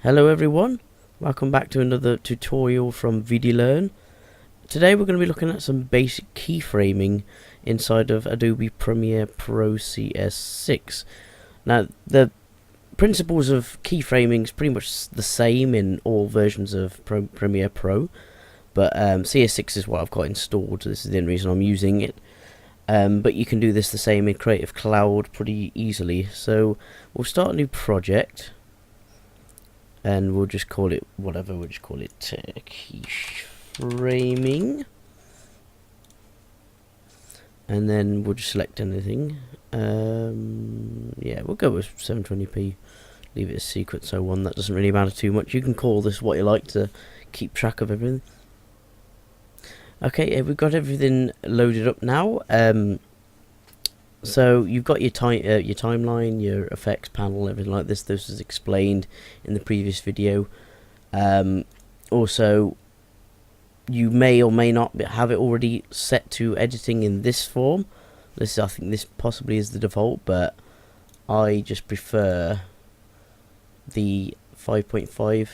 Hello everyone, welcome back to another tutorial from VidiLearn. Today we're going to be looking at some basic keyframing inside of Adobe Premere Pro CS6. Now the principles of keyframing is pretty much the same in all versions of Premiere Pro, but CS6 is what I've got installed. This is the only reason I'm using it. But you can do this the same in Creative Cloud pretty easily. So we'll start a new project. And we'll just call it whatever, we'll just call it keyframing. And then we'll just select anything. Yeah, we'll go with 720p. Leave it as secret, so one that doesn't really matter too much. You can call this what you like to keep track of everything. Okay, we've got everything loaded up now. So you've got your timeline, your effects panel, everything like this. This was explained in the previous video. Also, you may or may not have it already set to editing in this form. I think this possibly is the default, but I just prefer the 5.5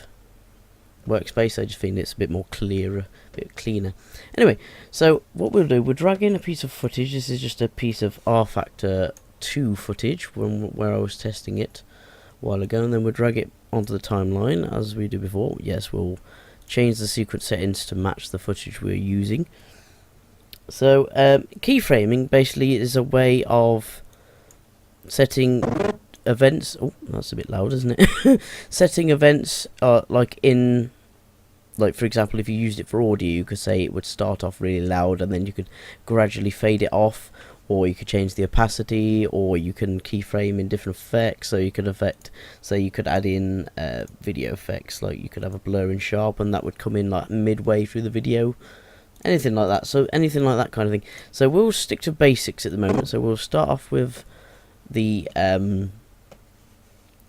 workspace. I just think it's a bit more clearer, a bit cleaner. Anyway, so what we'll do, we'll drag in a piece of footage. This is just a piece of R Factor 2 footage where I was testing it a while ago, and then we'll drag it onto the timeline as we did before. Yes, we'll change the sequence settings to match the footage we're using. So keyframing basically is a way of setting events. Oh, that's a bit loud, isn't it? Setting events like for example, if you used it for audio, you could say it would start off really loud and then you could gradually fade it off, or you could change the opacity, or you can keyframe in different effects. So you could you could add in video effects, like you could have a blur and sharp, and that would come in like midway through the video, anything like that. So anything like that kind of thing. So we'll stick to basics at the moment. So we'll start off with the I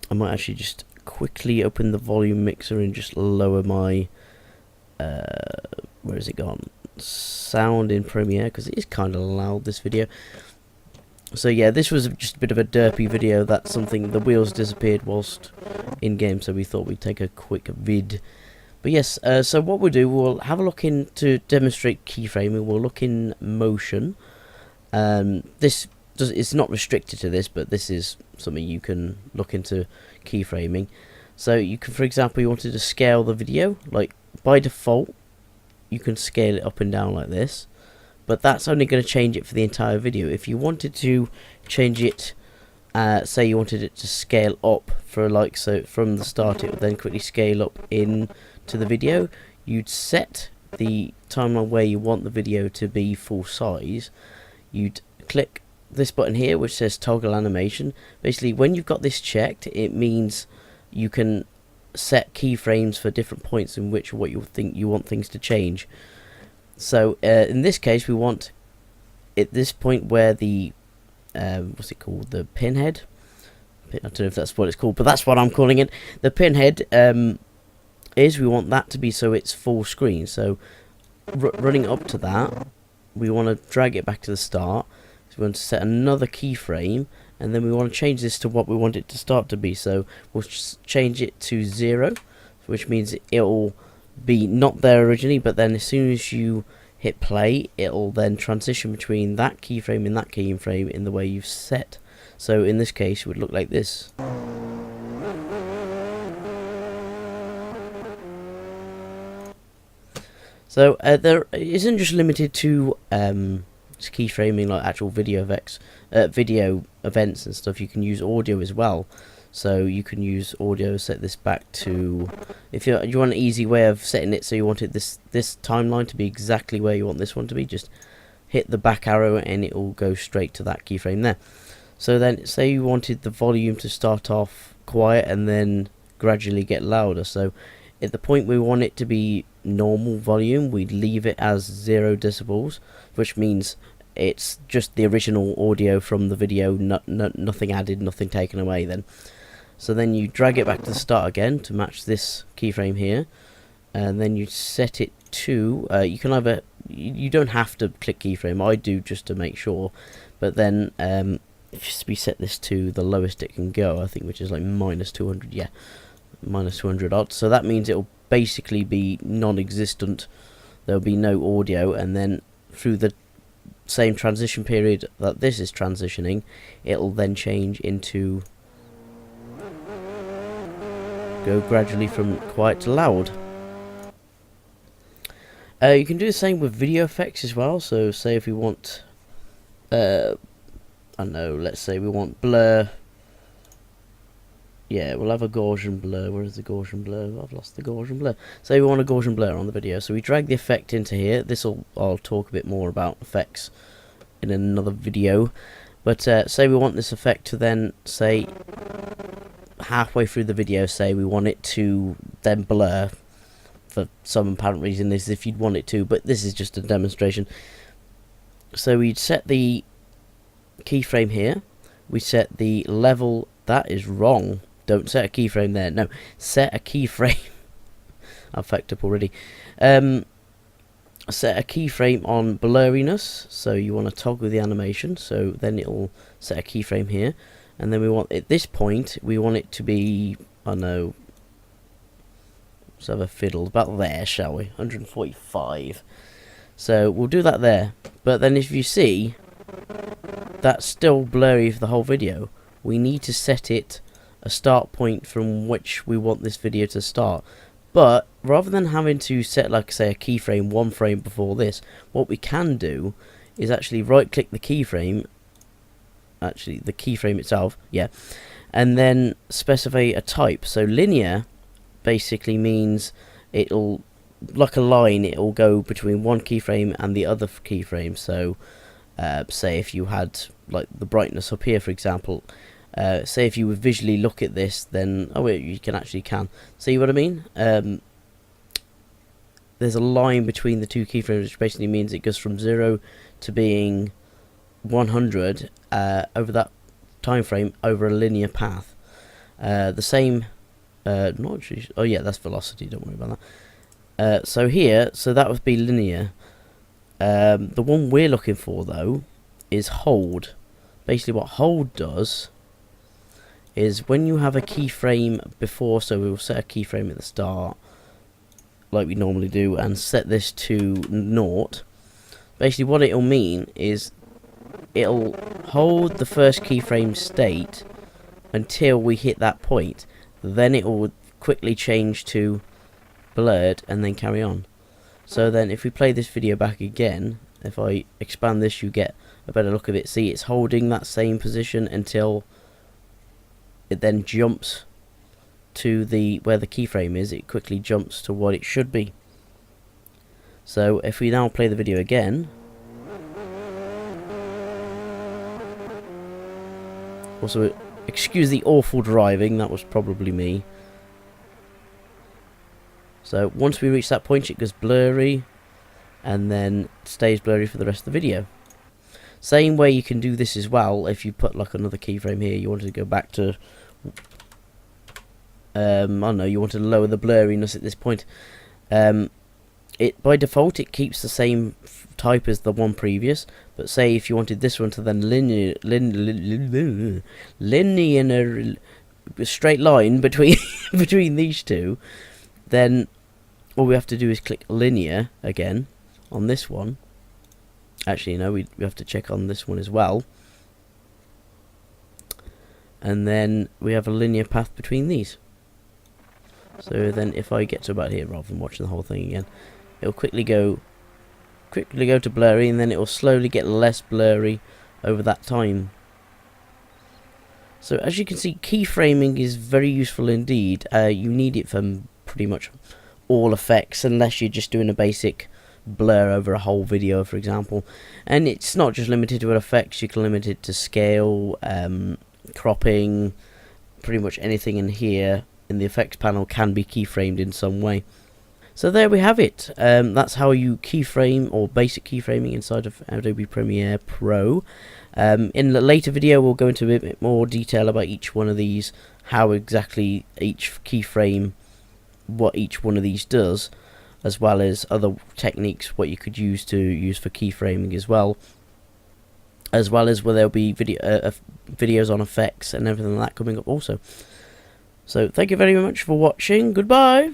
might actually just quickly open the volume mixer and just lower my where has it gone? Sound in Premiere, because it is kind of loud, this video. So yeah, this was just a bit of a derpy video. That's something, the wheels disappeared whilst in game, so we thought we'd take a quick vid. But yes, so what we'll do, we'll have a look in to demonstrate keyframing. We'll look in motion. It's not restricted to this, but this is something you can look into keyframing. So you can, for example, you wanted to scale the video, like by default you can scale it up and down like this, but that's only going to change it for the entire video. If you wanted to change it, say you wanted it to scale up so from the start it would then quickly scale up in to the video, you'd set the timeline where you want the video to be full size. You'd click this button here which says toggle animation. Basically, when you've got this checked, it means you can set keyframes for different points in which what you want things to change. So in this case, we want at this point where the what's it called, the pinhead, I don't know if that's what it's called, but that's what I'm calling it, the pinhead, we want that to be so it's full screen. So running up to that, we want to drag it back to the start. So we want to set another keyframe, and then we want to change this to what we want it to start to be. So we'll just change it to 0, which means it'll be not there originally, but then as soon as you hit play, it'll then transition between that keyframe and that keyframe in the way you've set. So in this case, it would look like this. So there isn't just limited to keyframing like actual video events and stuff. You can use audio as well. So you can use audio, set this back to, if you want an easy way of setting it so you wanted this timeline to be exactly where you want this one to be, just hit the back arrow and it will go straight to that keyframe there. So then say you wanted the volume to start off quiet and then gradually get louder. So at the point we want it to be normal volume, we'd leave it as 0 decibels, which means it's just the original audio from the video, nothing added, nothing taken away then. So then you drag it back to the start again to match this keyframe here, and then you set it to, you can either, you don't have to click keyframe, I do just to make sure, but then if we set this to the lowest it can go, I think, which is like -200, yeah, minus 200 odd, so that means it'll basically be non-existent. There'll be no audio, and then through the same transition period that this is transitioning, it'll then change into go gradually from quiet to loud. You can do the same with video effects as well. So say if we want I don't know, let's say we want blur. Yeah, we'll have a Gaussian blur. Where is the Gaussian blur? I've lost the Gaussian blur. Say we want a Gaussian blur on the video, so we drag the effect into here. I'll talk a bit more about effects in another video. But say we want this effect to then, say, halfway through the video, say we want it to then blur for some apparent reason, is if you'd want it to, but this is just a demonstration. So we'd set the keyframe here. We set the level. That is wrong. Don't set a keyframe there. No, set a keyframe. I've fucked up already. Set a keyframe on blurriness. So you want to toggle the animation. So then it'll set a keyframe here, and then we want at this point we want it to be, I don't know. Let's have a fiddle about there, shall we? 145. So we'll do that there. But then if you see, that's still blurry for the whole video. We need to set it a start point from which we want this video to start. But rather than having to set, like, say, a keyframe one frame before this, what we can do is actually right click the keyframe, actually the keyframe itself, yeah, and then specify a type. So linear basically means it'll, like a line, it'll go between one keyframe and the other keyframe. So say if you had like the brightness up here, for example, say if you would visually look at this, then you can see what I mean. There's a line between the two keyframes, which basically means it goes from 0 to being 100 over that time frame over a linear path. The same not actually, oh yeah, that's velocity, don't worry about that. So here, so that would be linear. The one we're looking for though is hold. Basically what hold does is when you have a keyframe before, so we'll set a keyframe at the start like we normally do and set this to 0. Basically what it'll mean is it'll hold the first keyframe state until we hit that point. Then it will quickly change to blurred and then carry on. So then if we play this video back again, if I expand this, you get a better look of it. See, it's holding that same position until it then jumps to where the keyframe is. It quickly jumps to what it should be. So if we now play the video again, also excuse the awful driving, that was probably me. So once we reach that point, it goes blurry and then stays blurry for the rest of the video. Same way you can do this as well. If you put like another keyframe here, you wanted to go back to I don't know, you want to lower the blurriness at this point. It by default it keeps the same type as the one previous, but say if you wanted this one to then linear straight line between between these two, then all we have to do is click linear again on this one. Actually, no, we have to check on this one as well, and then we have a linear path between these. So then if I get to about here, rather than watching the whole thing again, it'll quickly go to blurry, and then it will slowly get less blurry over that time. So as you can see, keyframing is very useful indeed. You need it for pretty much all effects, unless you're just doing a basic blur over a whole video, for example. And it's not just limited to effects, you can limit it to scale, cropping, pretty much anything in here in the effects panel can be keyframed in some way. So there we have it. That's how you keyframe, or basic keyframing, inside of Adobe Premiere Pro. In the later video we'll go into a bit more detail about each one of these, how exactly each keyframe, what each one of these does, as well as other techniques what you could use for keyframing as well as where there'll be videos on effects and everything like that coming up also. So thank you very much for watching. Goodbye.